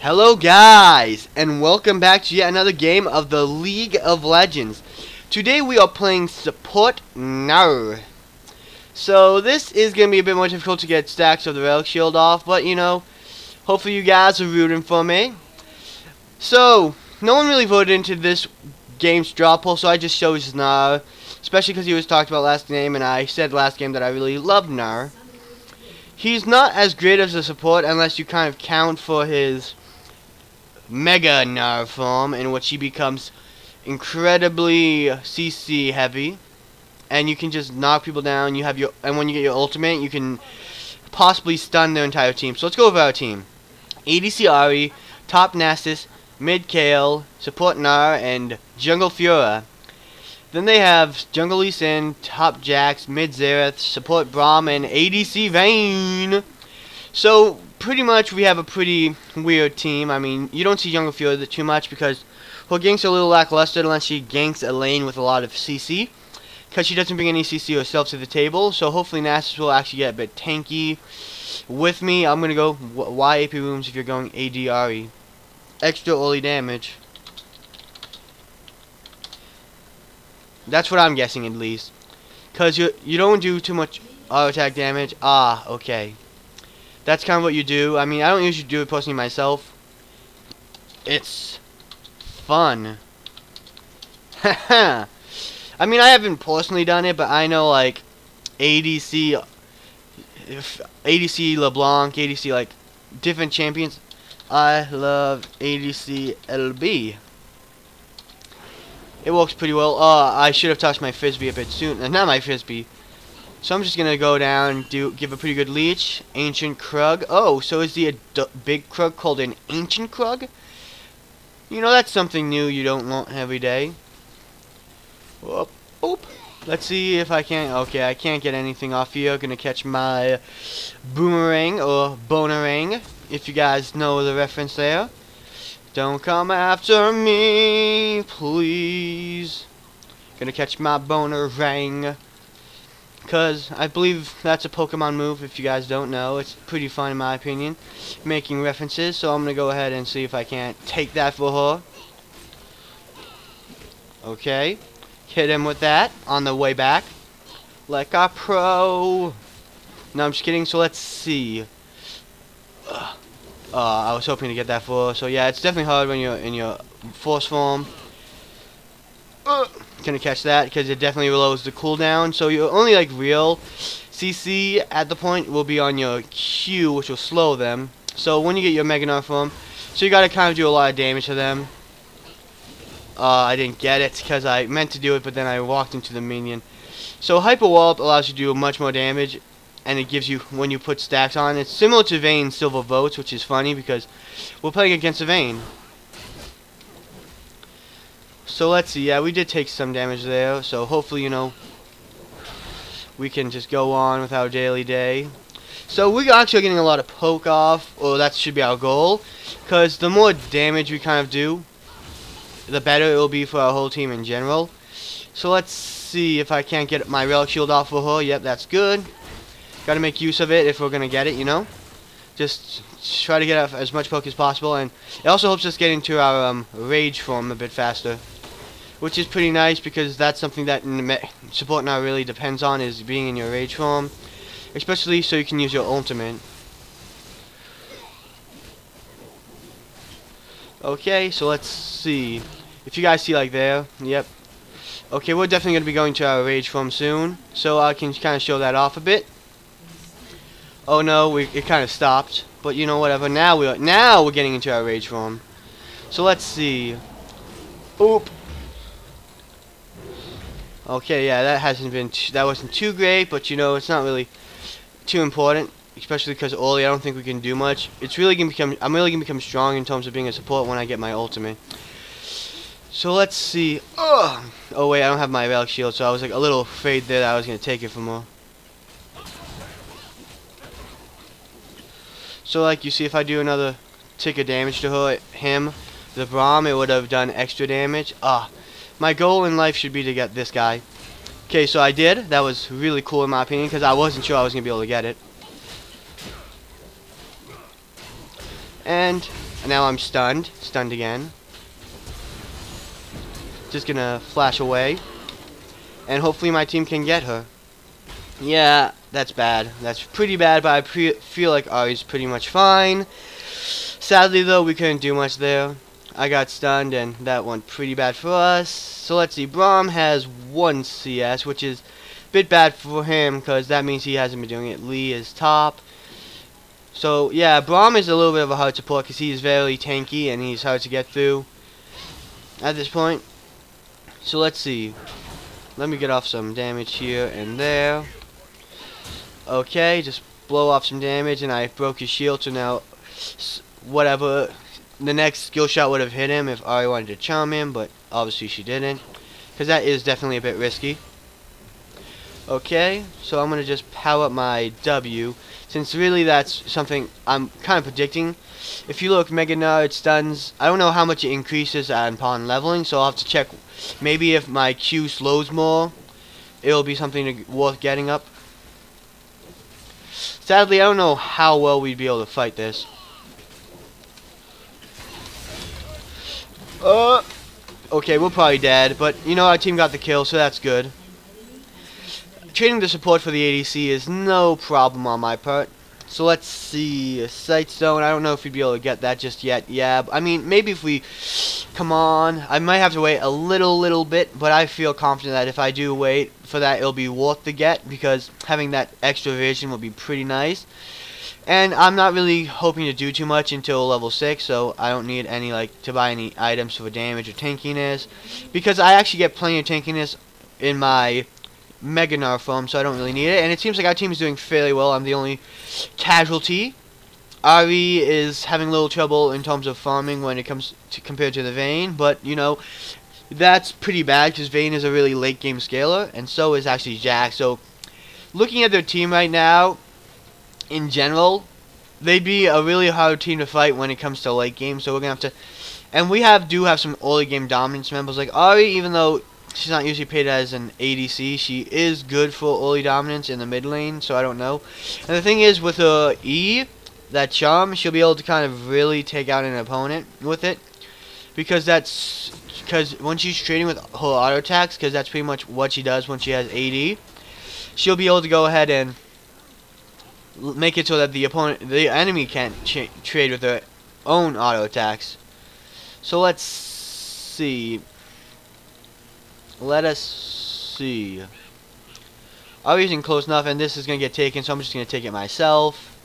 Hello guys, and welcome back to yet another game of the League of Legends. Today we are playing Support Gnar. So this is going to be a bit more difficult to get stacks of the Relic Shield off, but you know, hopefully you guys are rooting for me. So, no one really voted into this game's draw poll, so I just chose Gnar, especially because he was talked about last game, and I said last game that I really loved Gnar. He's not as great as a support unless you kind of count for his Mega Gnar form, in which he becomes incredibly CC heavy, and you can just knock people down. You have and when you get your ultimate, you can possibly stun their entire team. So let's go over our team: ADC Ari, top Nasus, mid Kale, support Gnar, and jungle Fiora. Then they have jungle Lee Sin, top Jax, mid Xerath, support Braum, and ADC Vayne. So pretty much we have a pretty weird team. I mean, you don't see jungle Fiora too much because her ganks are a little lackluster unless she ganks a lane with a lot of CC, because she doesn't bring any CC herself to the table. So hopefully Nasus will actually get a bit tanky with me. I'm gonna go Y AP rooms if you're going AD Ari. Extra early damage. That's what I'm guessing, at least, because you don't do too much auto attack damage. Ah, okay. That's kind of what you do. I mean, I don't usually do it personally myself. It's fun. Haha. I mean, I haven't personally done it, but I know like ADC LeBlanc, ADC like different champions. I love ADC LB. It works pretty well. I should have touched my Frisbee a bit soon. Not my Frisbee. So I'm just gonna go down and give a pretty good leech. Ancient Krug. Oh, so is the big Krug called an Ancient Krug? You know, that's something new you don't want every day. Whoop, whoop. Let's see if I can. Okay, I can't get anything off here. Gonna catch my boomerang or bonerang, if you guys know the reference there. Don't come after me, please. Gonna catch my bonerang, because I believe that's a Pokemon move. If you guys don't know, it's pretty fun in my opinion, making references. So I'm gonna go ahead and see if I can't take that for her. Okay, hit him with that on the way back, like a pro. No, I'm just kidding. So let's see. I was hoping to get that for her. So yeah, it's definitely hard when you're in your force form. Gonna catch that because it definitely lowers the cooldown. So you're only like real CC at the point will be on your Q, which will slow them. So when you get your Mega Gnar form, so you gotta kind of do a lot of damage to them. I didn't get it because I meant to do it, but then I walked into the minion. So Hyper Wallop allows you to do much more damage, and it gives you when you put stacks on. It's similar to Vayne's Silver Votes, which is funny because we're playing against a Vayne. So let's see. Yeah, we did take some damage there. So hopefully, you know, we can just go on with our daily day. So we're actually getting a lot of poke off, or that should be our goal, because the more damage we kind of do, the better it will be for our whole team in general. So let's see if I can't get my Relic Shield off for her. Yep, that's good. Gotta make use of it if we're gonna get it, you know. Just try to get as much poke as possible, and it also helps us get into our rage form a bit faster, which is pretty nice because that's something that support now really depends on, is being in your rage form, especially so you can use your ultimate. Okay, so let's see if you guys see like there. Yep. Okay, we're definitely gonna be going to our rage form soon, so I can kind of show that off a bit. Oh no, it kind of stopped, but you know, whatever. Now we're getting into our rage form. So let's see. Oop. Okay, yeah, that wasn't too great, but you know, it's not really too important, especially because early I don't think we can do much. I'm really gonna become strong in terms of being a support when I get my ultimate. So let's see. Oh wait, I don't have my Relic Shield, so I was like a little afraid that I was gonna take it from her. So like you see, if I do another tick of damage to him, the Braum, it would have done extra damage. My goal in life should be to get this guy. Okay, so I did. That was really cool in my opinion because I wasn't sure I was going to be able to get it. And And now I'm stunned. Stunned again. Just gonna flash away. And hopefully my team can get her. Yeah, that's bad. That's pretty bad, but I feel like Ari's pretty much fine. Sadly, though, we couldn't do much there. I got stunned, and that went pretty bad for us. So let's see. Braum has 1 CS, which is a bit bad for him, because that means he hasn't been doing it. Lee is top. So, yeah, Braum is a little bit of a hard support, because he is very tanky, and he's hard to get through at this point. So let's see. Let me get off some damage here and there. Okay, just blow off some damage, and I broke his shield, so now whatever, the next skill shot would have hit him if Ari wanted to charm him, but obviously she didn't, because that is definitely a bit risky. Okay, so I'm going to just power up my W, since really that's something I'm kind of predicting. If you look, Mega Gnar, it stuns. I don't know how much it increases upon leveling, so I'll have to check. Maybe if my Q slows more, it'll be something worth getting up. Sadly, I don't know how well we'd be able to fight this. Okay, we're probably dead, but you know, our team got the kill, so that's good. Trading the support for the ADC is no problem on my part. So let's see, Sight Stone, I don't know if we'd be able to get that just yet. Yeah, I mean, maybe if we come on, I might have to wait a little bit, but I feel confident that if I do wait for that, it'll be worth the get, because having that extra vision will be pretty nice. And I'm not really hoping to do too much until level 6, so I don't need any, like, to buy any items for damage or tankiness, because I actually get plenty of tankiness in my Mega Gnar form, so I don't really need it. And it seems like our team is doing fairly well. I'm the only casualty. Ari is having a little trouble in terms of farming when it comes to compared to the Vayne, but you know, that's pretty bad because Vayne is a really late game scaler, and so is actually Jack. So looking at their team right now, in general, they'd be a really hard team to fight when it comes to late game. So we're gonna have to, and we do have some early game dominance members like Ari, even though she's not usually paid as an ADC. She is good for early dominance in the mid lane, so I don't know. And the thing is, with her E, that charm, she'll be able to kind of really take out an opponent with it. Because when she's trading with her auto attacks, because that's pretty much what she does when she has AD, she'll be able to go ahead and make it so that the enemy can't trade with their own auto attacks. So let's see. Let us see. I'm using close enough, and this is going to get taken, so I'm just going to take it myself.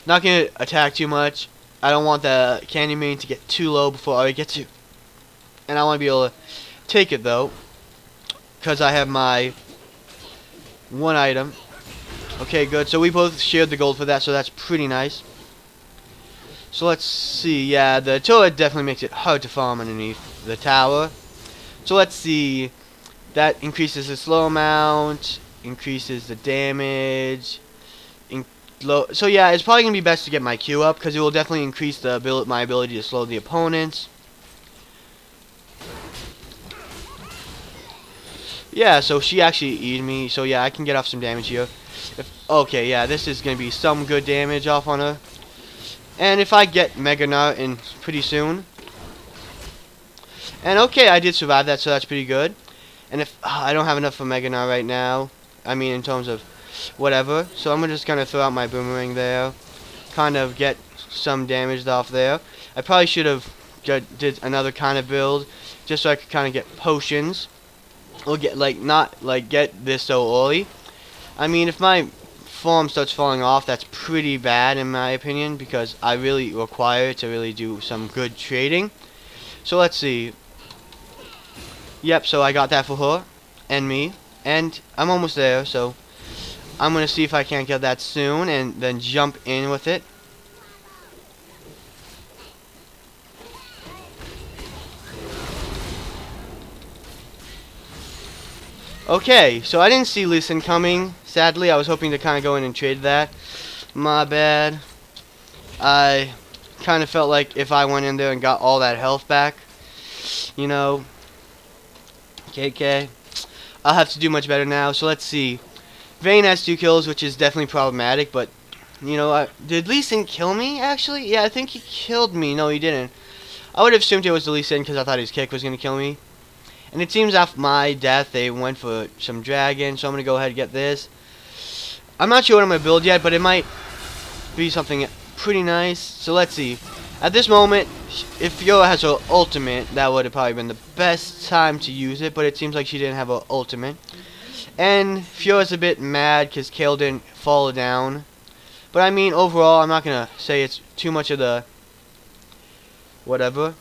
Not going to attack too much. I don't want the candy main to get too low before Ari gets you. And I want to be able to take it, though, because I have my one item. Okay, good. So we both shared the gold for that, so that's pretty nice. So let's see. Yeah, the turret definitely makes it hard to farm underneath the tower. So let's see, that increases the slow amount, increases the damage. So yeah, it's probably going to be best to get my Q up, because it will definitely increase my ability to slow the opponents. Yeah, so she actually eated me, so yeah, I can get off some damage here. Okay, yeah, this is going to be some good damage off on her. And if I get Mega Gnar in pretty soon. And okay, I did survive that, so that's pretty good. And if I don't have enough for Mega Gnar right now, I mean in terms of whatever, so I'm just gonna throw out my boomerang there, kind of get some damage off there. I probably should have did another kind of build, just so I could kind of get potions, or get not get this so early. I mean, if my form starts falling off, that's pretty bad in my opinion, because I really require it to really do some good trading. So let's see. Yep, so I got that for her and me, and I'm almost there, so I'm going to see if I can't get that soon and then jump in with it. Okay, so I didn't see Lee Sin coming, sadly. I was hoping to kind of go in and trade that. My bad. I kind of felt like if I went in there and got all that health back, you know, KK, I'll have to do much better now. So let's see. Vayne has 2 kills, which is definitely problematic, but You know, did Lee Sin kill me, actually? Yeah, I think he killed me. No, he didn't. I would have assumed it was the Lee Sin because I thought his kick was going to kill me. And it seems after my death, they went for some dragon, so I'm going to go ahead and get this. I'm not sure what I'm going to build yet, but it might be something pretty nice. So let's see. At this moment, if Fiora has her ultimate, that would have probably been the best time to use it, but it seems like she didn't have her ultimate. And Fiora's a bit mad because Kale didn't fall down. But I mean, overall, I'm not going to say it's too much of the whatever.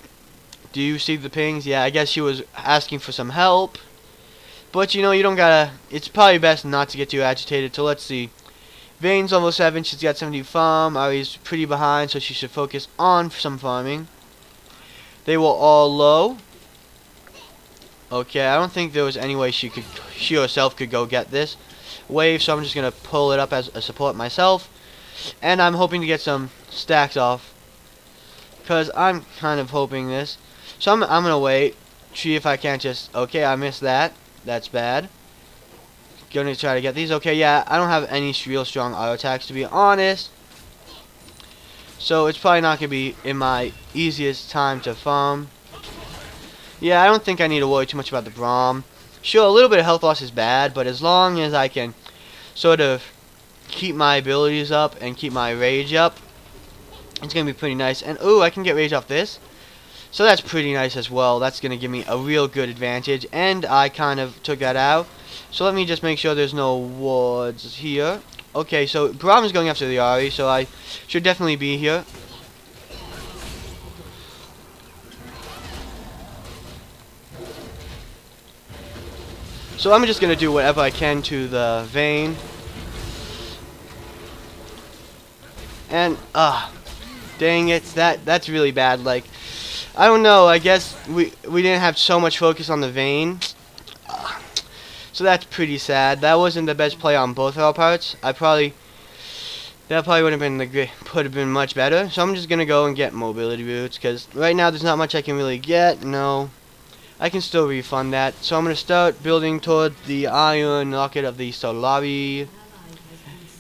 Do you see the pings? Yeah, I guess she was asking for some help. But, you know, you don't gotta... It's probably best not to get too agitated. So, let's see. Vayne's level 7. She's got 70 farm. Ari's pretty behind, so she should focus on some farming. They were all low. Okay, I don't think there was any way she herself could go get this wave. So, I'm just going to pull it up as a support myself. And I'm hoping to get some stacks off. Because I'm kind of hoping this. So I'm going to wait. See if I can't just... Okay, I missed that. That's bad. Gonna try to get these. Okay, yeah, I don't have any real strong auto attacks, to be honest. So it's probably not going to be in my easiest time to farm. Yeah, I don't think I need to worry too much about the Braum. Sure, a little bit of health loss is bad, but as long as I can sort of keep my abilities up and keep my rage up, it's going to be pretty nice. And, ooh, I can get rage off this. So that's pretty nice as well. That's going to give me a real good advantage. And I kind of took that out. So let me just make sure there's no wards here. Okay, so Braum is going after the Ari, so I should definitely be here. So I'm just going to do whatever I can to the Vayne. And, dang it, that's really bad. Like, I don't know, I guess we didn't have so much focus on the Vayne. So that's pretty sad. That wasn't the best play on both of our parts. That probably would have been much better. So I'm just gonna go and get mobility boots because right now there's not much I can really get. No, I can still refund that. So I'm gonna start building toward the iron locket of the Solari.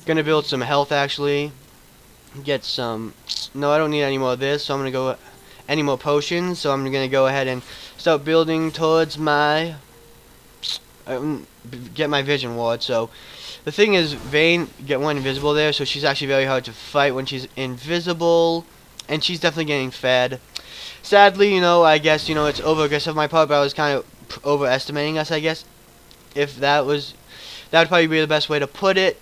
Gonna build some health actually. Get some. No, I don't need any more of this. So I'm gonna go any more potions. So I'm gonna go ahead and start building towards my. Get my vision ward. So the thing is, Vayne went invisible there, so she's actually very hard to fight when she's invisible, and she's definitely getting fed. Sadly, you know, I guess, you know, it's over aggressive on my part, but I was kind of overestimating us, I guess. If that would probably be the best way to put it.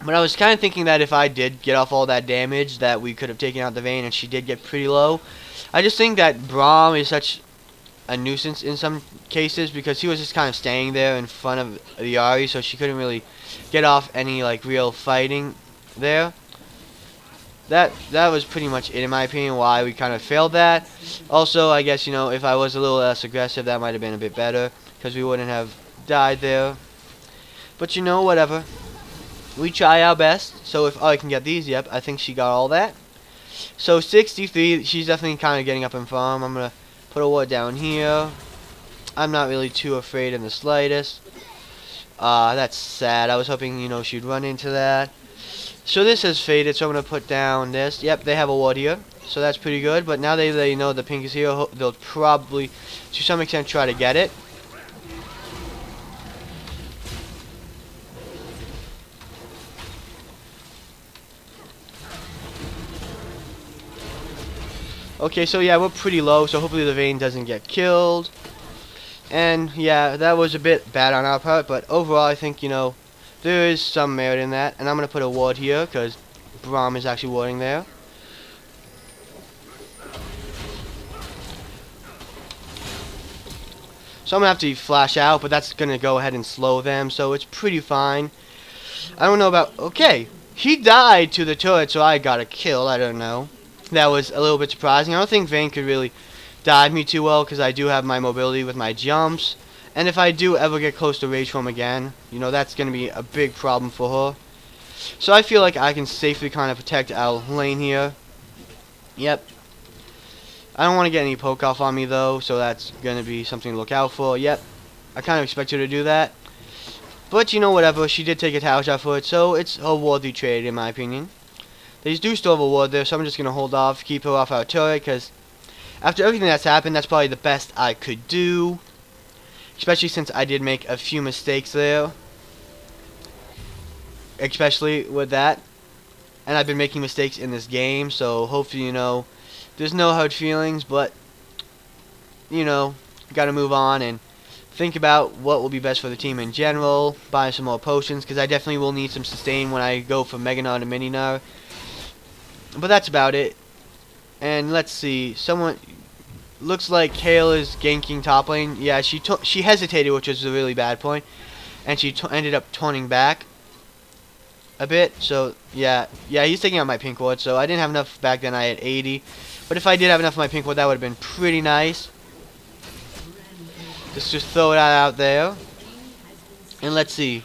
But I was kind of thinking that if I did get off all that damage, that we could have taken out the Vayne, and she did get pretty low. I just think that Braum is such a nuisance in some cases because he was just kind of staying there in front of the Ari, so she couldn't really get off any like real fighting there. That was pretty much it in my opinion why we kind of failed that. Also, I guess, you know, if I was a little less aggressive, that might have been a bit better because we wouldn't have died there. But you know, whatever. We try our best. So if I can get these, yep, I think she got all that. So 63, she's definitely kind of getting up in farm. I'm gonna put a ward down here. I'm not really too afraid in the slightest. That's sad. I was hoping, you know, she'd run into that. So this has faded, so I'm going to put down this. Yep, they have a ward here. So that's pretty good. But now they know the pink is here, they'll probably, to some extent, try to get it. Okay, so yeah, we're pretty low, so hopefully the Vayne doesn't get killed. And yeah, that was a bit bad on our part, but overall I think, you know, there is some merit in that. And I'm going to put a ward here, because Braum is actually warding there. So I'm going to have to flash out, but that's going to go ahead and slow them, so it's pretty fine. I don't know about... Okay, he died to the turret, so I got a kill, I don't know. That was a little bit surprising. I don't think Vayne could really dive me too well because I do have my mobility with my jumps. And if I do ever get close to rage form again, you know, that's going to be a big problem for her. So I feel like I can safely kind of protect our lane here. Yep. I don't want to get any poke off on me though, so that's going to be something to look out for. Yep. I kind of expect her to do that. But, you know, whatever. She did take a tower shot for it, so it's a worthy trade in my opinion. They do still have a ward there, so I'm just going to hold off, keep her off our turret, because after everything that's happened, that's probably the best I could do. Especially since I did make a few mistakes there. Especially with that. And I've been making mistakes in this game, so hopefully, you know, there's no hard feelings, but, you know, gotta move on and think about what will be best for the team in general. Buy some more potions, because I definitely will need some sustain when I go from Mega Gnar to Mini Gnar. But that's about it. And let's see, someone looks like Kale is ganking top lane. Yeah, she hesitated, which was a really bad point, and she ended up turning back a bit. So yeah, he's taking out my pink ward. So I didn't have enough back then. I had 80, but if I did have enough of my pink ward, that would have been pretty nice. Let's just throw it out there, and let's see.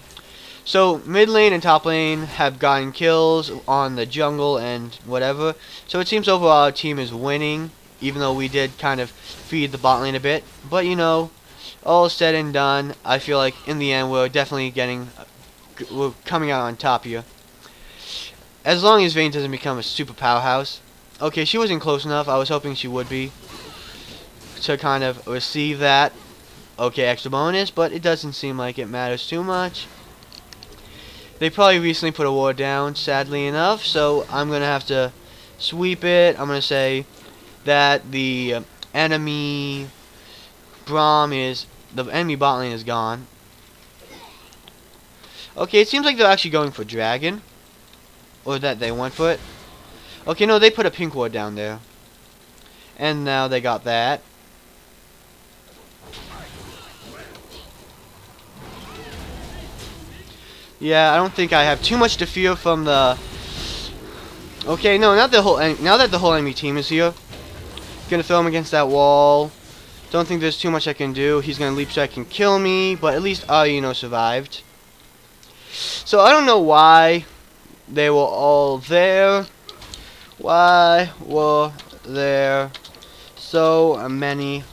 So mid lane and top lane have gotten kills on the jungle and whatever. So it seems overall our team is winning, even though we did kind of feed the bot lane a bit. But you know, all said and done, I feel like in the end we're definitely we're coming out on top here. As long as Vayne doesn't become a super powerhouse. Okay, she wasn't close enough. I was hoping she would be, to kind of receive that. Okay, extra bonus, but it doesn't seem like it matters too much. They probably recently put a ward down, sadly enough, so I'm going to have to sweep it. I'm going to say that the enemy bot lane is gone. Okay, it seems like they're actually going for dragon, or that they went for it. Okay, no, they put a pink ward down there, and now they got that. Yeah, I don't think I have too much to fear from the... Okay, no, now that the whole enemy team is here. Gonna throw him against that wall. Don't think there's too much I can do. He's gonna leap strike and kill me, but at least Arino survived. So I don't know why they were all there. Why were there so many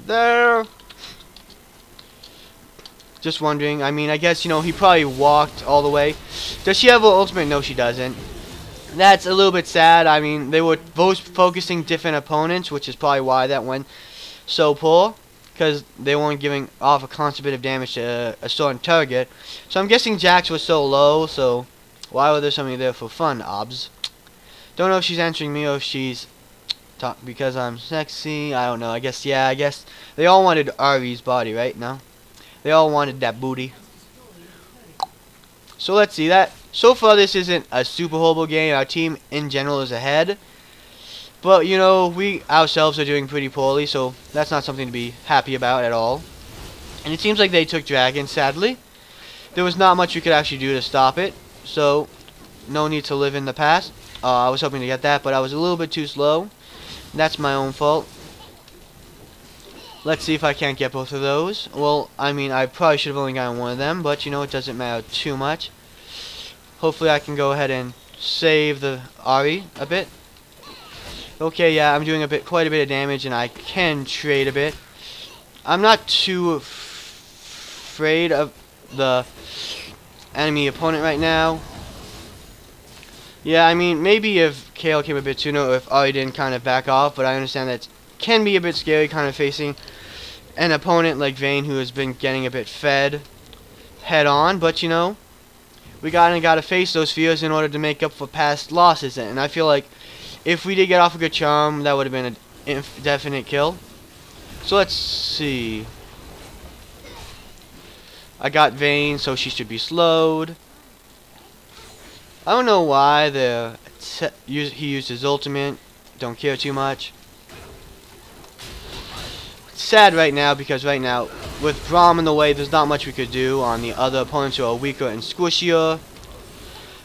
there? Just wondering. I mean, I guess, you know, he probably walked all the way. Does she have an ultimate? No, she doesn't. That's a little bit sad. I mean, they were both focusing different opponents, which is probably why that went so poor. Because they weren't giving off a constant bit of damage to a certain target. So I'm guessing Jax was so low, so why were there somebody there for fun, obs? Don't know if she's answering me or if she's because I'm sexy. I don't know. I guess they all wanted Ari's body, right? No? They all wanted that booty. So let's see that. So far, this isn't a super horrible game. Our team in general is ahead. But, you know, we ourselves are doing pretty poorly, so that's not something to be happy about at all. And it seems like they took dragon, sadly. There was not much we could actually do to stop it. So, no need to live in the past. I was hoping to get that, but I was a little bit too slow. That's my own fault. Let's see if I can't get both of those. Well, I mean, I probably should have only gotten one of them, but, you know, it doesn't matter too much. Hopefully I can go ahead and save the Ari a bit. Okay, yeah, I'm doing quite a bit of damage, and I can trade a bit. I'm not too afraid of the enemy opponent right now. Yeah, I mean, maybe if Kale came a bit sooner, or if Ari didn't kind of back off, but I understand that can be a bit scary kind of facing an opponent like Vayne, who has been getting a bit fed head on. But, you know, we gotta face those fears in order to make up for past losses. And I feel like if we did get off a good charm, that would have been a definite kill. So let's see. I got Vayne, so she should be slowed. I don't know why he used his ultimate. Don't care too much. It's sad right now, because right now, with Braum in the way, there's not much we could do on the other opponents who are weaker and squishier.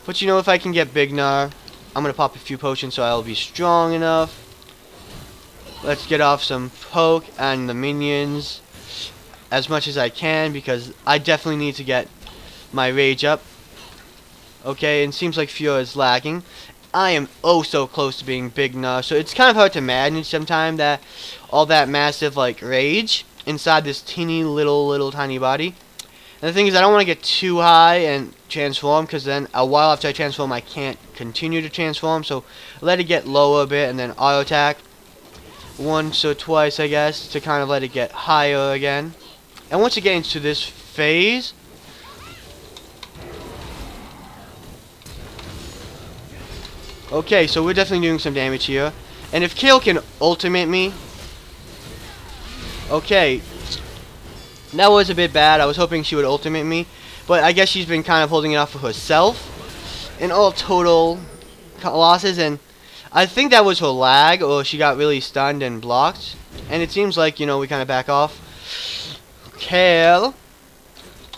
But, you know, if I can get Big Gnar, I'm going to pop a few potions so I'll be strong enough. Let's get off some poke and the minions as much as I can, because I definitely need to get my rage up. Okay, and it seems like Fiora is lagging. I am oh so close to being Big Gnar, so it's kind of hard to manage sometimes that all that massive like rage inside this teeny little tiny body. And the thing is, I don't want to get too high and transform, because then a while after I transform I can't continue to transform. So let it get lower a bit and then auto attack once or twice, I guess, to kind of let it get higher again. And once it gets into this phase, okay, so we're definitely doing some damage here. And if Kale can ultimate me, okay, that was a bit bad. I was hoping she would ultimate me, but I guess she's been kind of holding it off for herself in all total losses. And I think that was her lag, or she got really stunned and blocked. And it seems like, you know, we kind of back off. Kale,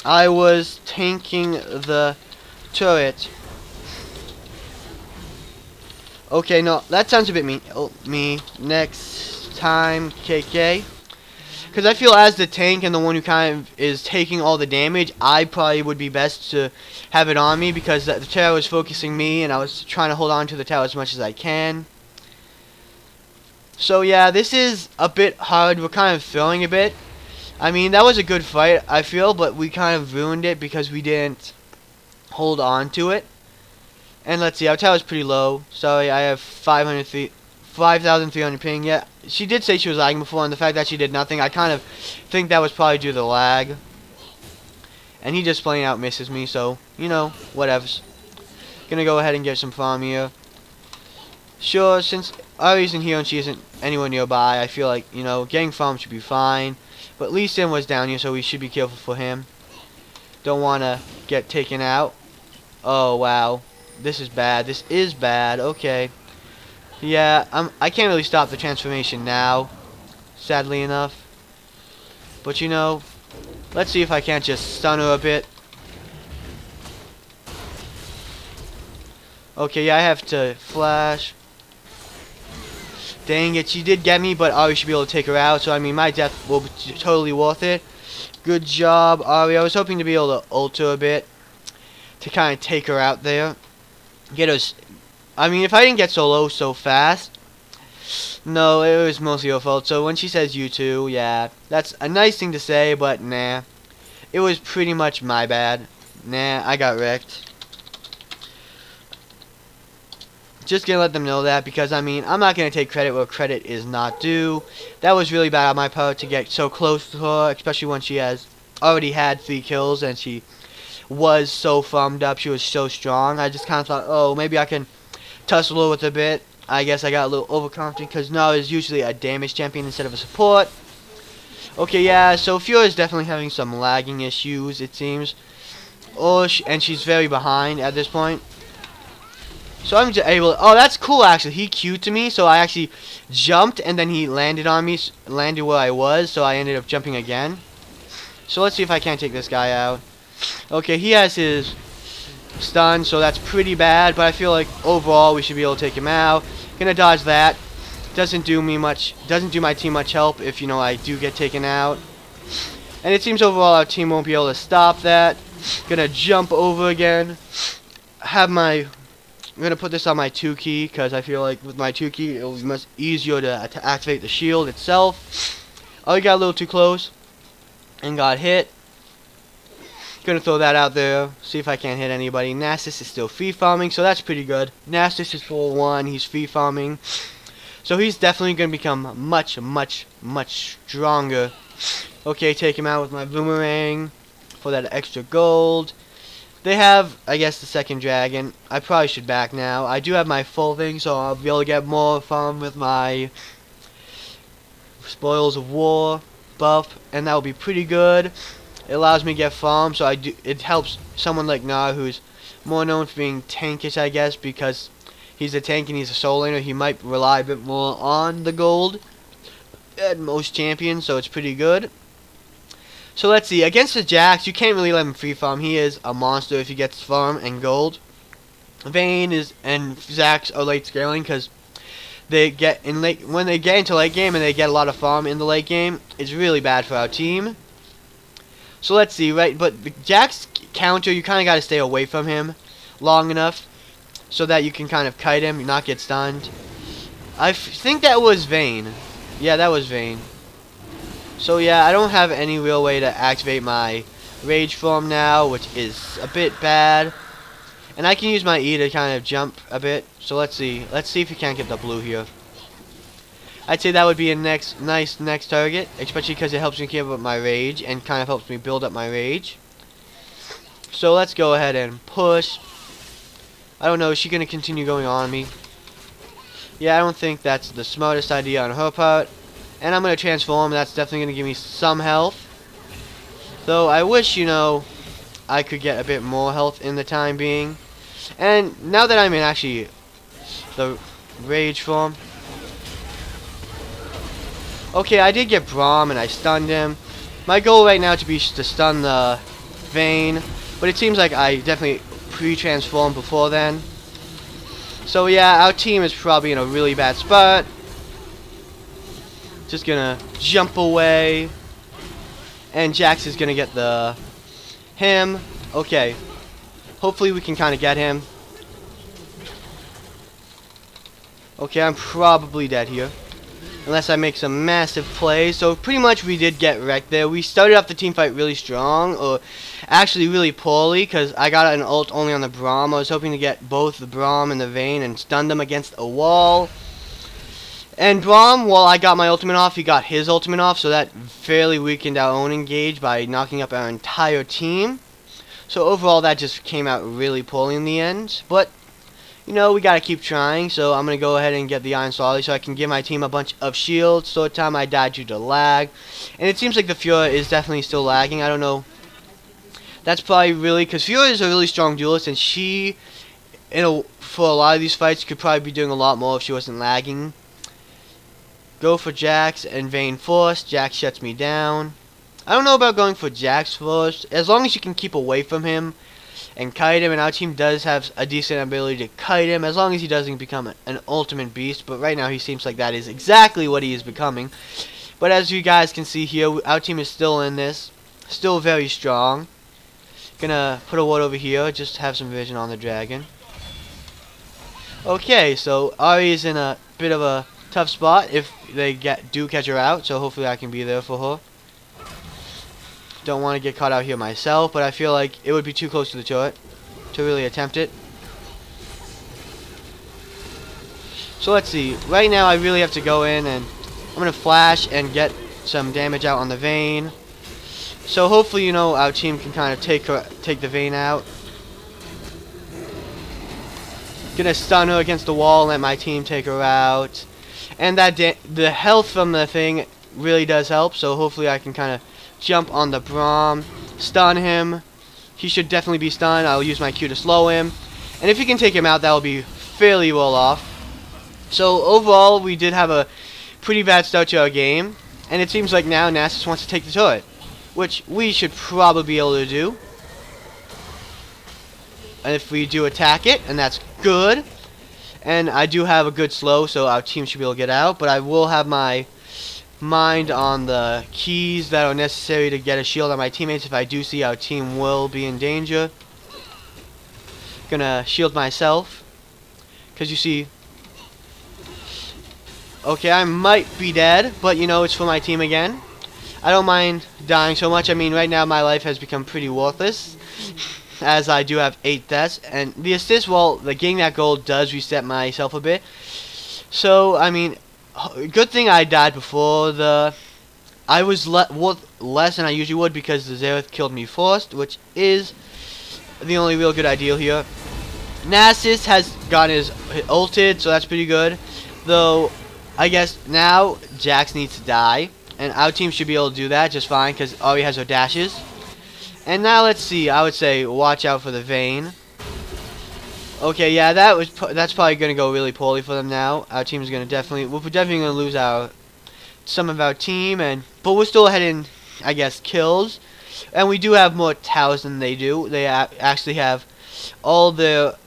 I was tanking the turret. Okay, no, that sounds a bit mean. Oh, me. Next time, KK. Because I feel as the tank and the one who kind of is taking all the damage, I probably would be best to have it on me, because the tower was focusing me and I was trying to hold on to the tower as much as I can. So yeah, this is a bit hard. We're kind of feeling a bit. I mean, that was a good fight, I feel, but we kind of ruined it because we didn't hold on to it. And let's see, our tower is pretty low. Sorry, I have 5,300 ping. Yeah, she did say she was lagging before, and the fact that she did nothing, I kind of think that was probably due to the lag. And he just plain out misses me, so, you know, whatevs. Gonna go ahead and get some farm here. Sure, since Ari isn't here and she isn't anywhere nearby, I feel like, you know, getting farm should be fine. But Lee Sin was down here, so we should be careful for him. Don't want to get taken out. Oh, wow. This is bad. This is bad. Okay. Yeah, I can't really stop the transformation now, sadly enough. But, you know, let's see if I can't just stun her a bit. Okay, yeah, I have to flash. Dang it, she did get me, but Ari should be able to take her out. So, I mean, my death will be totally worth it. Good job, Ari. I was hoping to be able to ult her a bit to kind of take her out there. Get us. I mean, if I didn't get so low so fast, no, it was mostly your fault. So when she says you too, yeah, that's a nice thing to say, but nah, it was pretty much my bad. Nah, I got wrecked. Just gonna let them know that, because I mean, I'm not gonna take credit where credit is not due. That was really bad on my part to get so close to her, especially when she has already had 3 kills and she was so farmed up. She was so strong. I just kind of thought, oh, maybe I can tussle her with a bit. I guess I got a little overconfident, because Gnar is usually a damage champion instead of a support. Okay, yeah, so Fiora is definitely having some lagging issues, it seems. And she's very behind at this point. So I'm just able to, oh, that's cool, actually. He queued to me, so I actually jumped, and then he landed on me, landed where I was, so I ended up jumping again. So let's see if I can't take this guy out. Okay, he has his stun, so that's pretty bad, but I feel like overall we should be able to take him out. Gonna dodge that. Doesn't do me much, doesn't do my team much help if, you know, I do get taken out. And it seems overall our team won't be able to stop that. Gonna jump over again. I'm gonna put this on my 2 key, because I feel like with my 2 key it'll be much easier to activate the shield itself. Oh, he got a little too close and got hit. Gonna throw that out there, see if I can't hit anybody. Nastus is still free farming, so that's pretty good. Nastus is full 1, he's free farming. So he's definitely gonna become much, much, much stronger. Okay, take him out with my boomerang for that extra gold. They have, I guess, the second dragon. I probably should back now. I do have my full thing, so I'll be able to get more farm with my Spoils of War buff, and that will be pretty good. It allows me to get farm, so it helps someone like Gnar, who's more known for being tankish, I guess, because he's a tank and he's a soul laner. He might rely a bit more on the gold than most champions, so it's pretty good. So let's see, against the Jax, you can't really let him free farm. He is a monster if he gets farm and gold. Vayne and Zax are late scaling, because they get in when they get into late game and they get a lot of farm in the late game, it's really bad for our team. So let's see, right? But the Jax counter, you kind of got to stay away from him long enough so that you can kind of kite him, not get stunned. I think that was Vayne. Yeah, that was Vayne. So yeah, I don't have any real way to activate my rage form now, which is a bit bad. And I can use my E to kind of jump a bit. So let's see. Let's see if we can't get the blue here. I'd say that would be a nice next target, especially because it helps me keep up my rage and kind of helps me build up my rage. So let's go ahead and push. I don't know, is she going to continue going on me? Yeah, I don't think that's the smartest idea on her part. And I'm going to transform. That's definitely going to give me some health. Though I wish, you know, I could get a bit more health in the time being. And now that I'm in actually the rage form. Okay, I did get Braum and I stunned him. My goal right now to stun the Vayne. But it seems like I definitely pre-transformed before then. So yeah, our team is probably in a really bad spot. Just gonna jump away. And Jax is gonna get him. Okay. Hopefully we can kind of get him. Okay, I'm probably dead here. Unless I make some massive plays. So pretty much we did get wrecked there. We started off the team fight really strong. Or actually really poorly. Because I got an ult only on the Braum. I was hoping to get both the Braum and the Vayne and stun them against a wall. And Braum, while I got my ultimate off, he got his ultimate off. So that fairly weakened our own engage by knocking up our entire team. So overall that just came out really poorly in the end. But you know, we gotta keep trying, so I'm gonna go ahead and get the Iron Solid so I can give my team a bunch of shields. So at time I died due to lag. And it seems like the Fiora is definitely still lagging. I don't know. That's probably really, because Fiora is a really strong duelist, and she, for a lot of these fights, could probably be doing a lot more if she wasn't lagging. Go for Jax and Vayne first. Jax shuts me down. I don't know about going for Jax first. As long as you can keep away from him and kite him, and our team does have a decent ability to kite him, as long as he doesn't become an ultimate beast. But right now he seems like that is exactly what he is becoming. But as you guys can see here, our team is still in this, still very strong. Gonna put a ward over here, just have some vision on the dragon. Okay, so Ari is in a bit of a tough spot if they do catch her out, so hopefully I can be there for her. Don't want to get caught out here myself, but I feel like it would be too close to the turret to really attempt it. So let's see. Right now I really have to go in and I'm going to flash and get some damage out on the Vayne. So hopefully, you know, our team can kind of take the Vayne out. Gonna stun her against the wall and let my team take her out. And the health from the thing really does help, so hopefully I can kind of jump on the Braum, stun him. He should definitely be stunned. I'll use my Q to slow him. And if you can take him out, that will be fairly well off. So overall, we did have a pretty bad start to our game. And it seems like now Nasus wants to take the turret, which we should probably be able to do. And if we do attack it, and that's good. And I do have a good slow, so our team should be able to get out. But I will have my mind on the keys that are necessary to get a shield on my teammates if I do see our team will be in danger. Gonna shield myself, because you see, okay, I might be dead, but you know, it's for my team again. I don't mind dying so much. I mean, right now my life has become pretty worthless, as I do have 8 deaths, and the assist, well, the getting that gold does reset myself a bit. So I mean, good thing I died before I was worth less than I usually would, because the Xerath killed me first, which is the only real good idea here. Nasus has gotten his ulted, so that's pretty good. Though, I guess now Jax needs to die, and our team should be able to do that just fine, because Ari has her dashes. And now let's see, I would say watch out for the Vayne. Okay, yeah, that's probably going to go really poorly for them now. Our team is going to we're definitely going to lose some of our team, but we're still ahead in, I guess, kills. And we do have more towers than they do. They actually have all the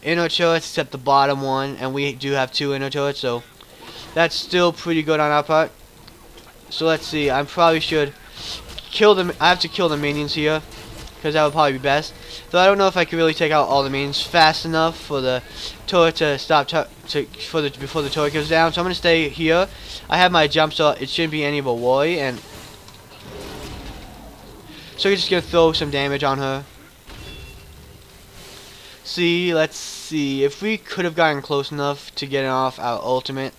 inner turrets except the bottom one, and we do have 2 inner turrets, so that's still pretty good on our part. So let's see, I probably should kill them. I have to kill the minions here, because that would probably be best. Though I don't know if I can really take out all the minions fast enough for the turret to stop before the turret goes down. So I'm gonna stay here. I have my jump, so it shouldn't be any of a worry. And So we're just gonna throw some damage on her. Let's see. If we could have gotten close enough to get off our ultimate,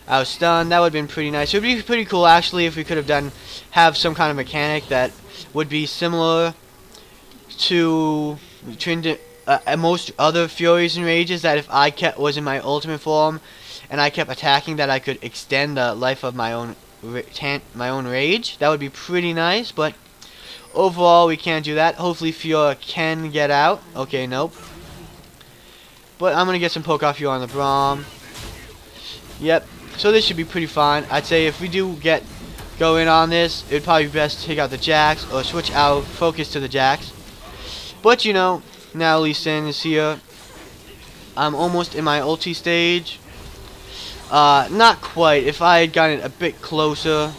our stun, that would have been pretty nice. It would be pretty cool actually if we could have some kind of mechanic that would be similar to most other Furies and Rages, that if I was in my ultimate form and I kept attacking, that I could extend the life of my own rage. That would be pretty nice, but overall we can't do that. Hopefully Fiora can get out. Okay, nope. But I'm gonna get some poke off Fiora on the Braum. Yep. So this should be pretty fine. I'd say if we do get going on this, it would probably be best to take out the Jax or switch our focus to the Jax. But you know, now Lee Sin is here. I'm almost in my ulti stage. Not quite. If I had gotten it a bit closer.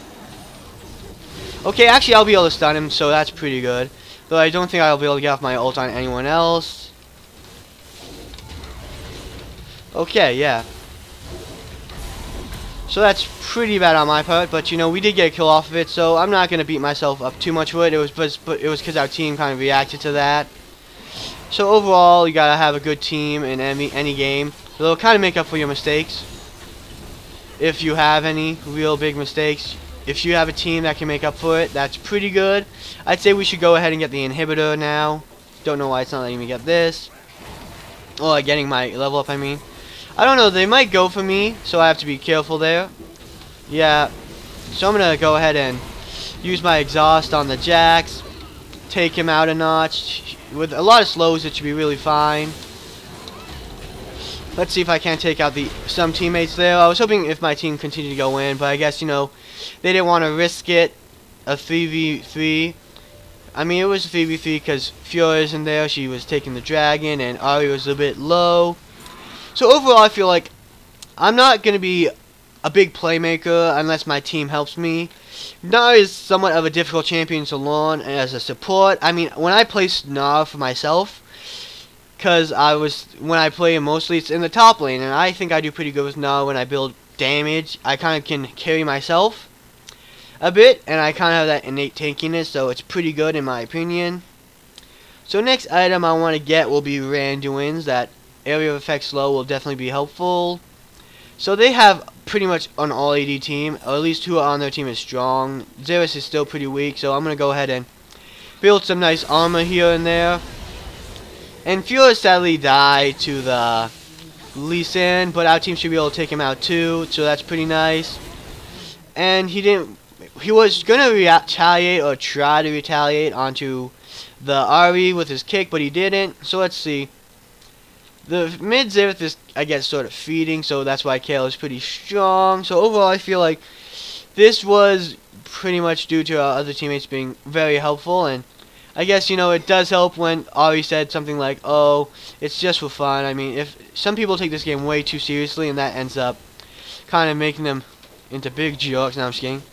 Okay, actually I'll be able to stun him, so that's pretty good. Though I don't think I'll be able to get off my ult on anyone else. Okay, yeah. So that's pretty bad on my part, but you know, we did get a kill off of it, so I'm not gonna beat myself up too much for it. It was because our team kind of reacted to that. So overall, you gotta have a good team in any game. It'll kind of make up for your mistakes, if you have any real big mistakes. If you have a team that can make up for it, that's pretty good. I'd say we should go ahead and get the inhibitor now. Don't know why it's not letting me get this. Oh, getting my level up, I mean. I don't know, they might go for me, so I have to be careful there. Yeah, so I'm gonna go ahead and use my exhaust on the Jax, take him out a notch. With a lot of slows, it should be really fine. Let's see if I can't take out some teammates there. I was hoping if my team continued to go in, but I guess, you know, they didn't want to risk it. A 3v3. I mean, it was a 3v3 because Fiora isn't there. She was taking the dragon, and Ari was a bit low. So overall, I feel like I'm not going to be a big playmaker unless my team helps me. Gnar is somewhat of a difficult champion to learn as a support. I mean, when I play Gnar for myself, because when I play him mostly, it's in the top lane, and I think I do pretty good with Gnar when I build damage. I kind of can carry myself a bit, and I kind of have that innate tankiness, so it's pretty good in my opinion. So next item I want to get will be Randuin's. That area of effect slow will definitely be helpful. So they have pretty much an all AD team, or at least who are on their team is strong. Xerath is still pretty weak, so I'm going to go ahead and build some nice armor here and there. And Fiora sadly died to the Lee Sin, but our team should be able to take him out too, so that's pretty nice. And he was going to retaliate or try to retaliate onto the Ari with his kick, but he didn't. So let's see. The mid Xerath is, I guess, sort of feeding, so that's why Kayle is pretty strong. So overall, I feel like this was pretty much due to our other teammates being very helpful, and I guess, you know, it does help when Ari said something like, oh, it's just for fun. I mean, if some people take this game way too seriously, and that ends up kind of making them into big jerks. Now I'm just kidding.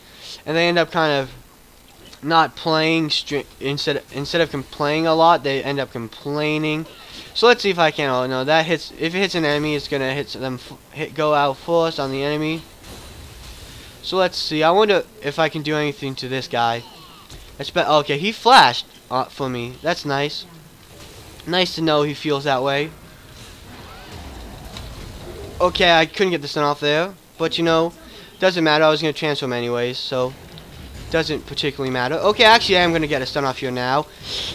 And they end up kind of not playing instead of complaining a lot, they end up complaining. So let's see if I can. Oh no, that hits. If it hits an enemy, it's gonna hit them. Go out first on the enemy. So let's see. I wonder if I can do anything to this guy. Okay, he flashed for me. That's nice. Nice to know he feels that way. Okay, I couldn't get the stun off there, but you know, doesn't matter. I was gonna transform anyways, so doesn't particularly matter. Okay, actually, I am gonna get a stun off here now.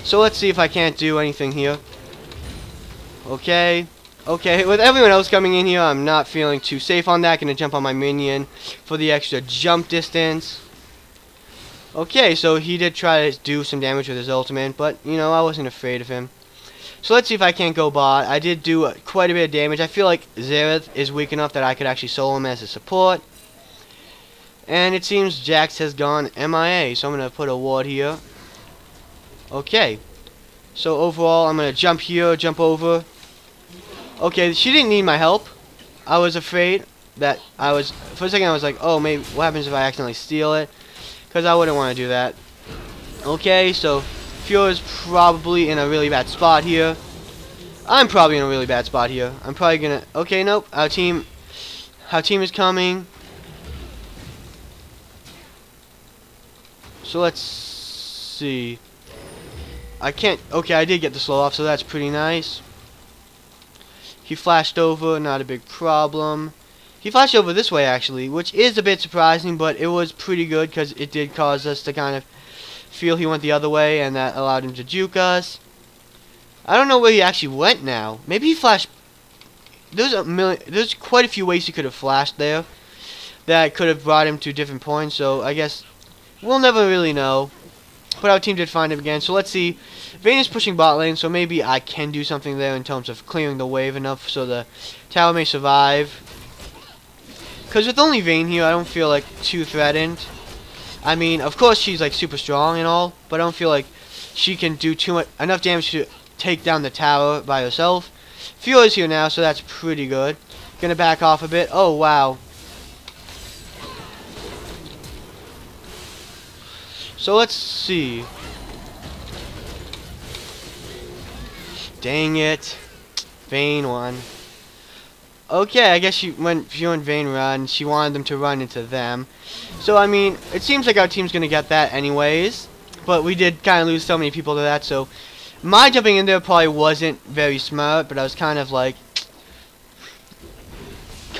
So let's see if I can't do anything here. Okay, with everyone else coming in here, I'm not feeling too safe on that. Gonna jump on my minion for the extra jump distance. Okay, so he did try to do some damage with his ultimate, but, you know, I wasn't afraid of him. So let's see if I can't go bot. I did do quite a bit of damage. I feel like Xerath is weak enough that I could actually solo him as a support. And it seems Jax has gone MIA, so I'm going to put a ward here. Okay. So overall, I'm going to jump here, jump over. Okay, she didn't need my help. I was afraid that for a second I was like, oh, maybe, what happens if I accidentally steal it? Because I wouldn't want to do that. Okay, so Fiora's probably in a really bad spot here. I'm probably in a really bad spot here. I'm probably going to, okay, nope, our team is coming. So let's see. I can't. Okay, I did get the slow off, so that's pretty nice. He flashed over, not a big problem. He flashed over this way, actually, which is a bit surprising, but it was pretty good because it did cause us to kind of feel he went the other way, and that allowed him to juke us. I don't know where he actually went now. Maybe he flashed. There's quite a few ways he could have flashed there that could have brought him to different points, so I guess we'll never really know. But our team did find him again, so let's see. Vayne is pushing bot lane, so maybe I can do something there in terms of clearing the wave enough so the tower may survive. Because with only Vayne here, I don't feel like too threatened. I mean, of course she's like super strong and all, but I don't feel like she can do enough damage to take down the tower by herself. Fiora's here now, so that's pretty good. Gonna back off a bit. Oh, wow. So let's see. Dang it. Vayne won. Okay, I guess when Fiora and Vayne run, she wanted them to run into them. So, I mean, it seems like our team's going to get that anyways. But we did kind of lose so many people to that, so my jumping in there probably wasn't very smart, but I was kind of like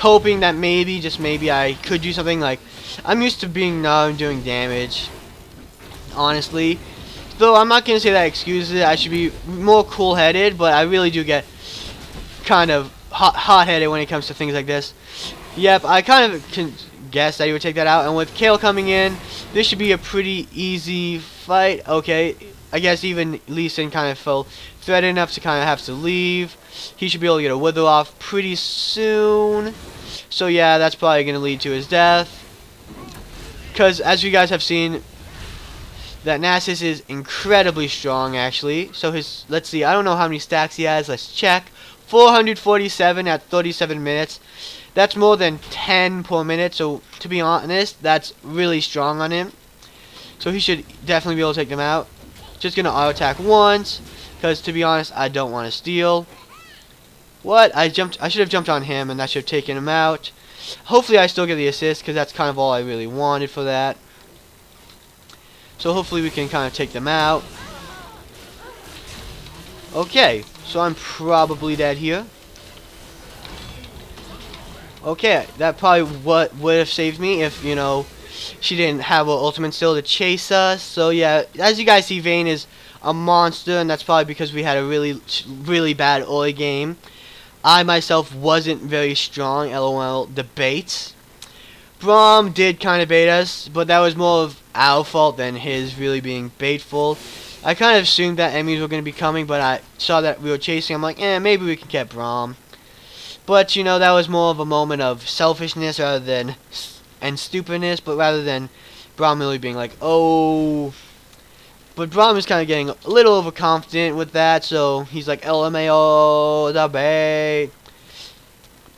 hoping that maybe, just maybe, I could do something. Like, I'm used to being Gnar and doing damage, honestly. Though I'm not going to say that excuses it. I should be more cool-headed, but I really do get kind of hot-headed when it comes to things like this. Yep, I kind of can guess that he would take that out. And with Kayle coming in, this should be a pretty easy fight. Okay, I guess even Lee Sin kind of felt threatened enough to kind of have to leave. He should be able to get a wither off pretty soon. So yeah, that's probably going to lead to his death. Because as you guys have seen, that Nasus is incredibly strong, actually. So his, let's see, I don't know how many stacks he has. Let's check. 447 at 37 minutes. That's more than 10 per minute. So to be honest, that's really strong on him. So he should definitely be able to take them out. Just gonna auto attack once, because to be honest, I don't want to steal. What? I should have jumped on him, and that should have taken him out. Hopefully, I still get the assist, because that's kind of all I really wanted for that. So hopefully we can kind of take them out. Okay, so I'm probably dead here. Okay, that probably would have saved me if, you know, she didn't have her ultimate still to chase us. So yeah, as you guys see, Vayne is a monster, and that's probably because we had a really bad early game. I myself wasn't very strong, LOL debates. Braum did kind of bait us, but that was more of our fault than his really being baitful. I kind of assumed that enemies were going to be coming, but I saw that we were chasing. I'm like, maybe we can get Braum. But, you know, that was more of a moment of selfishness and stupidness, but rather than Braum really being like, oh. But Braum is kind of getting a little overconfident with that, so he's like, LMAO, the bait.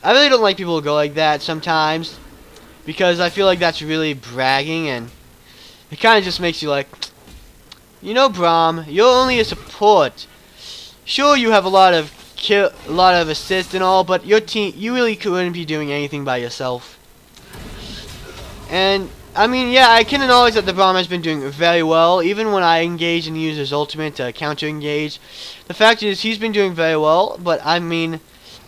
I really don't like people who go like that sometimes, because I feel like that's really bragging, and it kind of just makes you like, you know, Braum, you're only a support. Sure, you have a lot of assists and all, but your team, you really couldn't be doing anything by yourself. And I mean, yeah, I can acknowledge that the Braum has been doing very well, even when I engage and use his ultimate to counter engage. The fact is, he's been doing very well, but I mean,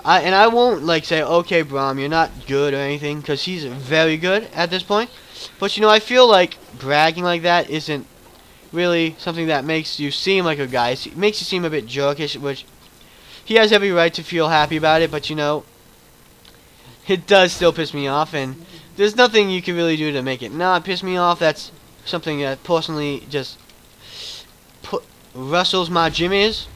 I won't like say, okay, Braum, you're not good or anything, because he's very good at this point. But you know, I feel like bragging like that isn't really something that makes you seem like a guy. It makes you seem a bit jerkish, which he has every right to feel happy about it, but you know, it does still piss me off, and there's nothing you can really do to make it not piss me off. That's something that personally just rustles my jimmies.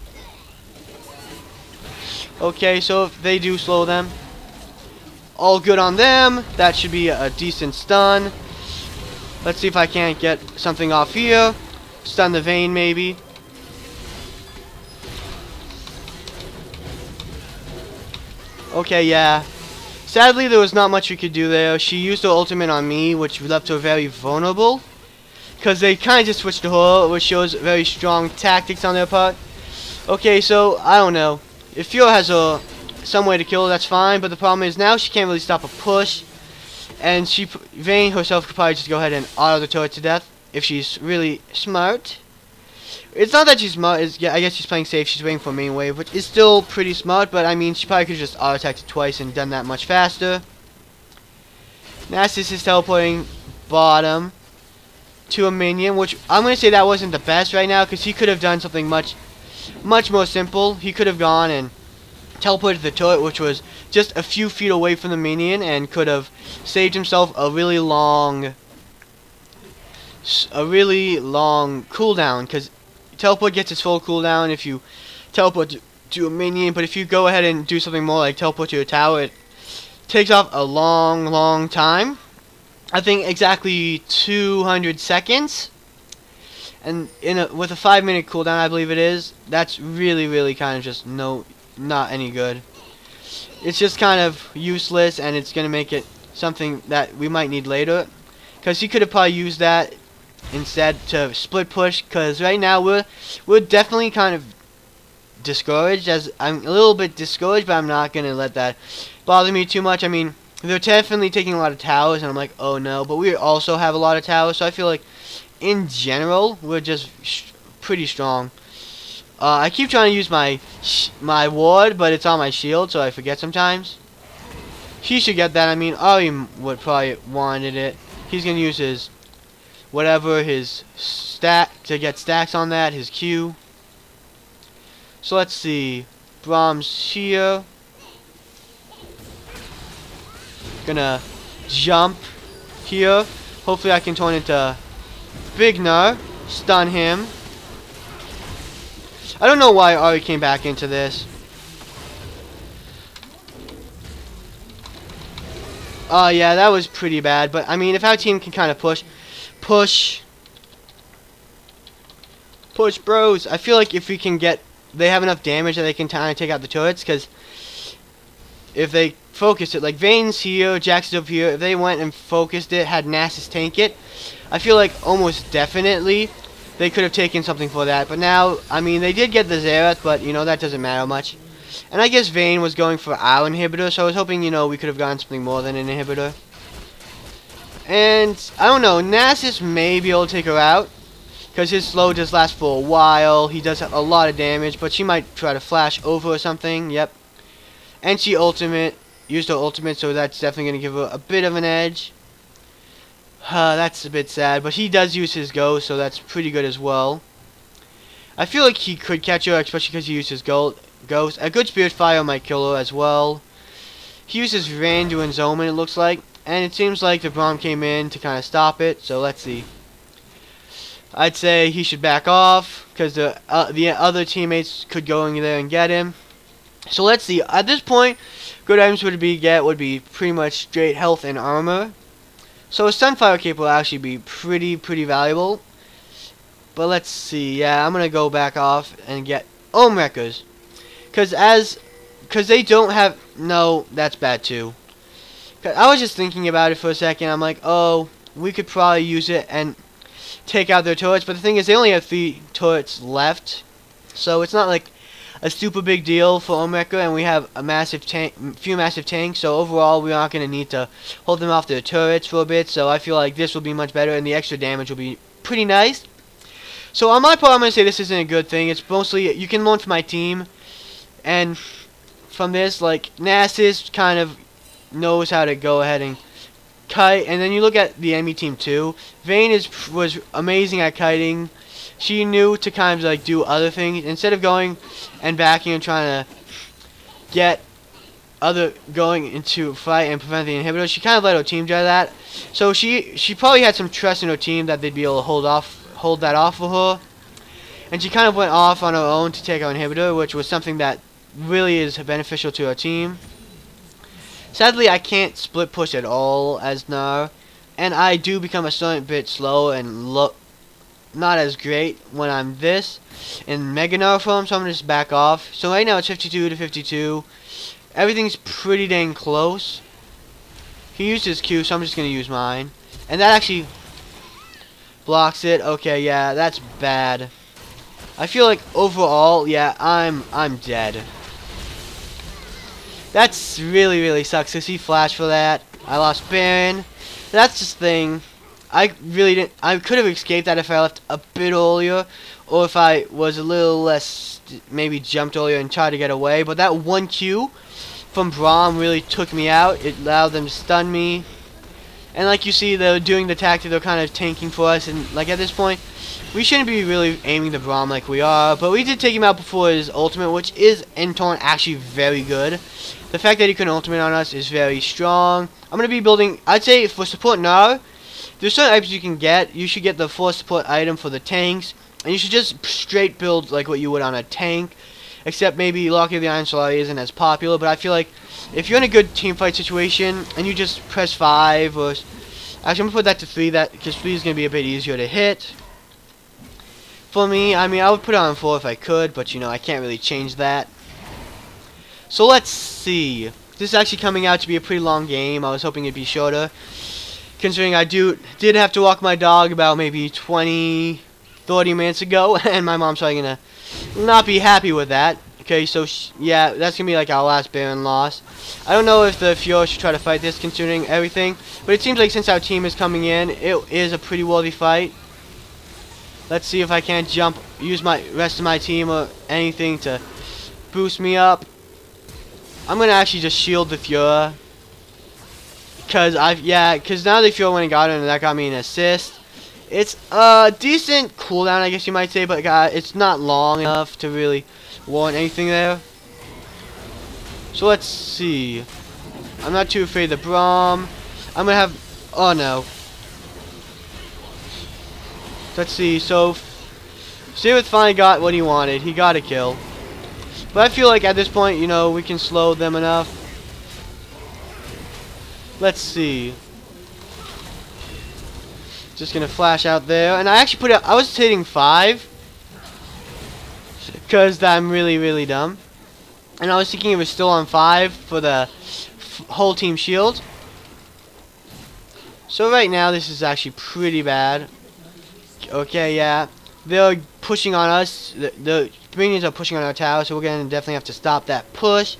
Okay, so if they do slow them, all good on them. That should be a decent stun. Let's see if I can't get something off here. Stun the Vayne, maybe. Okay, yeah. Sadly, there was not much we could do there. She used her ultimate on me, which left her very vulnerable. Because they kind of just switched to her, which shows very strong tactics on their part. Okay, so, I don't know. If Fiora has some way to kill her, that's fine. But the problem is now she can't really stop a push. And Vayne herself could probably just go ahead and auto the turret to death if she's really smart. It's not that she's smart. Yeah, I guess she's playing safe. She's waiting for a main wave, which is still pretty smart. But I mean, she probably could have just auto-attacked it twice and done that much faster. Nasus is teleporting bottom to a minion, which I'm going to say that wasn't the best right now, because he could have done something much more simple. He could have gone and teleported the turret, which was just a few feet away from the minion, and could have saved himself a really long cooldown, because teleport gets its full cooldown if you teleport to a minion, but if you go ahead and do something more like teleport to a tower, it takes off a long time. I think exactly 200 seconds, and with a 5-minute cooldown, I believe it is. That's really kind of just not any good. It's just kind of useless, and it's gonna make it something that we might need later, because he could have probably used that instead to split push. Because right now we're definitely kind of discouraged. As I'm a little bit discouraged, but I'm not gonna let that bother me too much. I mean, they're definitely taking a lot of towers, and I'm like, oh no, but we also have a lot of towers, so I feel like in general we're just pretty strong. I keep trying to use my ward, but it's on my shield, so I forget sometimes. He should get that. I mean, Ari would probably wanted it. He's gonna use his his stack to get stacks on that, his Q. So let's see. Brahms here. Gonna jump here. Hopefully I can turn into Big Gnar. Stun him. I don't know why Ari came back into this. Yeah, that was pretty bad. But, I mean, if our team can kind of push, bros. I feel like if we can they have enough damage that they can kind of take out the turrets. Because if they focus it, like Vayne's here, Jax's over here, if they went and focused it, had Nasus tank it, I feel like almost definitely they could have taken something for that. But now, I mean, they did get the Xerath, but, you know, that doesn't matter much. And I guess Vayne was going for our inhibitor, so I was hoping, you know, we could have gotten something more than an inhibitor. And, I don't know, Nasus may be able to take her out, because his slow does last for a while. He does a lot of damage, but she might try to flash over or something. Yep. And she used her ultimate, so that's definitely going to give her a bit of an edge. That's a bit sad, but he does use his ghost, so that's pretty good as well. I feel like he could catch her, especially because he used his ghost. A good Spirit Fire might kill her as well. He uses Randu and Zoman, it looks like, and it seems like the Braum came in to kind of stop it, so let's see. I'd say he should back off, because the other teammates could go in there and get him. So let's see. At this point, good items would be pretty much straight health and armor. So a Sunfire Cape will actually be pretty valuable. But let's see. Yeah, I'm gonna go back off and get Ohm Wreckers, because they don't have. No, that's bad too. 'Cause I was just thinking about it for a second. I'm like, oh, we could probably use it and take out their turrets. But the thing is, they only have 3 turrets left, so it's not like a super big deal for Omeka, and we have a few massive tanks, so overall we're not going to need to hold them off their turrets for a bit, so I feel like this will be much better, and the extra damage will be pretty nice. So on my part, I'm going to say this isn't a good thing. It's mostly, you can learn from my team, and from this, like, Nasus kind of knows how to go ahead and kite, and then you look at the enemy team too. Vayne was amazing at kiting. She knew to kind of like do other things instead of going and backing and trying to going into fight and prevent the inhibitor. She kind of let her team do that. So she probably had some trust in her team that they'd be able to hold that off for her. And she kind of went off on her own to take our inhibitor, which was something that really is beneficial to our team. Sadly, I can't split push at all as Gnar, and I do become a certain bit slow and not as great when I'm in Mega Gnar form, so I'm going to just back off. So right now it's 52 to 52. Everything's pretty dang close. He used his Q, so I'm just going to use mine. And that actually blocks it. Okay, yeah, that's bad. I feel like overall, yeah, I'm dead. That's really sucks, because he flashed for that. I lost Baron. That's just thing. I really didn't. I could have escaped that if I left a bit earlier, or if I was a little less, maybe jumped earlier and tried to get away. But that one Q from Braum really took me out. It allowed them to stun me. And like you see, they're doing the tactic. They're kind of tanking for us. And like at this point, we shouldn't be really aiming the Braum like we are. But we did take him out before his ultimate, which is in turn actually very good. The fact that he couldn't ultimate on us is very strong. I'm going to be building, I'd say for support Gnar, there's certain items you can get. You should get the force support item for the tanks. And you should just straight build like what you would on a tank. Except maybe Lock of the Iron Solar isn't as popular. But I feel like if you're in a good team fight situation and you just press 5 or... Actually, I'm going to put that to 3 because 3 is going to be a bit easier to hit. For me, I mean, I would put it on 4 if I could. But, you know, I can't really change that. So let's see. This is actually coming out to be a pretty long game. I was hoping it'd be shorter. Considering I did have to walk my dog about maybe 20, 30 minutes ago. And my mom's probably going to not be happy with that. Okay, so yeah, that's going to be like our last Baron loss. I don't know if the Fuhrer should try to fight this considering everything. But it seems like since our team is coming in, it is a pretty worthy fight. Let's see if I can't use my rest of my team or anything to boost me up. I'm gonna actually just shield the Fuhrer, cause now the Fuhrer went and got him, and that got me an assist. It's a decent cooldown, I guess you might say, but it's not long enough to really warrant anything there. So let's see. I'm not too afraid of the Braum. I'm gonna have. Oh no. Let's see. So Sivith finally got what he wanted. He got a kill. But I feel like at this point, you know, we can slow them enough. Let's see. Just gonna flash out there, and I actually put it. I was hitting 5 because I'm really, really dumb. And I was thinking it was still on 5 for the whole team shield. So right now, this is actually pretty bad. Okay, yeah, they're pushing on us. The minions are pushing on our tower, so we're gonna definitely have to stop that push.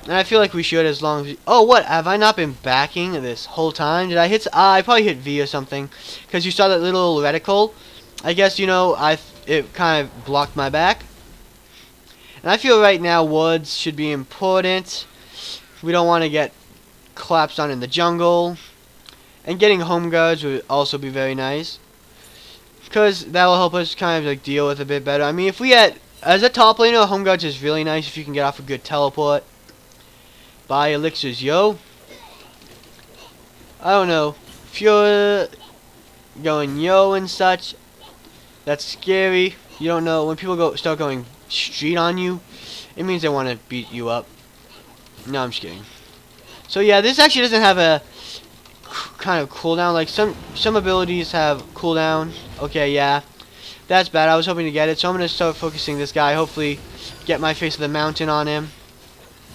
And I feel like we should, as long as we... Oh, what? Have I not been backing this whole time? Did I hit... I probably hit V or something. Because you saw that little reticle. I guess, you know, it kind of blocked my back. And I feel right now woods should be important. We don't want to get collapsed on in the jungle. And getting home guards would also be very nice. Because that will help us kind of like deal with a bit better. I mean, if we had... As a top laner, home guards is really nice if you can get off a good teleport. Buy elixirs, yo. I don't know. If you're going yo and such, that's scary. You don't know. When people start going street on you, it means they want to beat you up. No, I'm just kidding. So yeah, this actually doesn't have a kind of cooldown. Like some abilities have cooldown. Okay, yeah. That's bad. I was hoping to get it. So I'm going to start focusing this guy. Hopefully get my face of the mountain on him.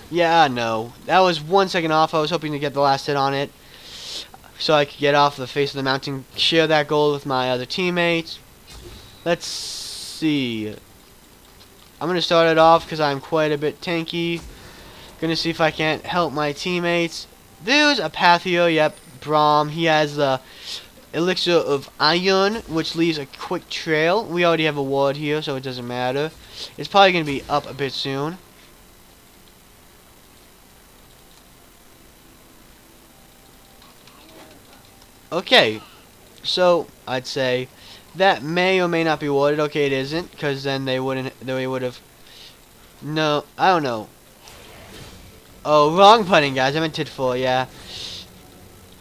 Yeah, no. That was 1 second off. I was hoping to get the last hit on it, so I could get off the face of the mountain, share that goal with my other teammates. Let's see. I'm going to start it off because I'm quite a bit tanky. Going to see if I can't help my teammates. There's a path here. Yep, Braum. He has the elixir of iron, which leaves a quick trail. We already have a ward here, so it doesn't matter. It's probably going to be up a bit soon. Okay, so I'd say that may or may not be warded. Okay, it isn't, because then they would have. No, I don't know. Oh, wrong button, guys. I meant tit 4, yeah.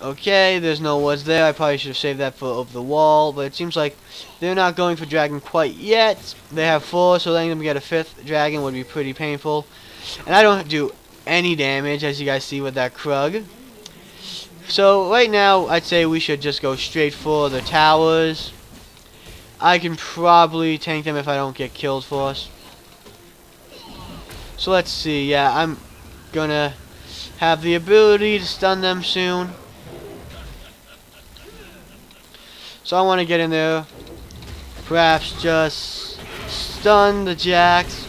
Okay, there's no wards there. I probably should have saved that for over the wall, but it seems like they're not going for dragon quite yet. They have 4, so letting them get a 5th dragon would be pretty painful. And I don't do any damage, as you guys see with that Krug. So right now, I'd say we should just go straight for the towers. I can probably tank them if I don't get killed for us. So let's see. Yeah, I'm gonna have the ability to stun them soon. So I want to get in there. Perhaps just stun the jacks.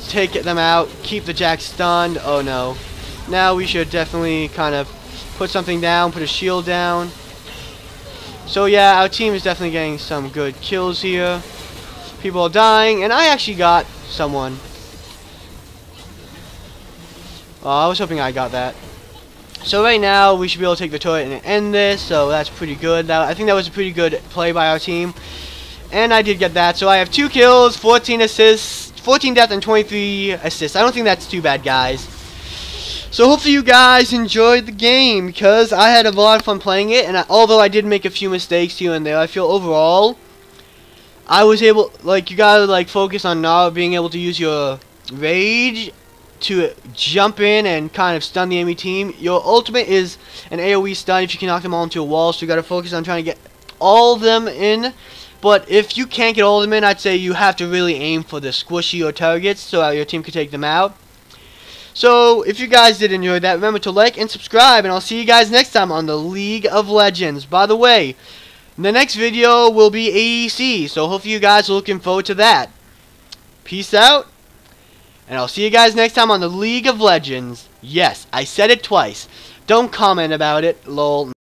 Take them out. Keep the jacks stunned. Oh no. Now we should definitely kind of put something down, put a shield down. So yeah, our team is definitely getting some good kills here. People are dying, and I actually got someone. Oh, I was hoping I got that. So right now, we should be able to take the turret and end this, so that's pretty good. I think that was a pretty good play by our team. And I did get that, so I have 2 kills, 14 assists, 14 death, and 23 assists. I don't think that's too bad, guys. So hopefully you guys enjoyed the game, because I had a lot of fun playing it, and although I did make a few mistakes here and there, I feel overall, I was able, like, you gotta, like, focus on not being able to use your rage to jump in and kind of stun the enemy team. Your ultimate is an AoE stun if you can knock them all into a wall, so you gotta focus on trying to get all of them in. But if you can't get all of them in, I'd say you have to really aim for the squishy or targets so your team can take them out. So if you guys did enjoy that, remember to like and subscribe, and I'll see you guys next time on the League of Legends. By the way, the next video will be AEC, so hopefully you guys are looking forward to that. Peace out. And I'll see you guys next time on the League of Legends. Yes, I said it twice. Don't comment about it, lol.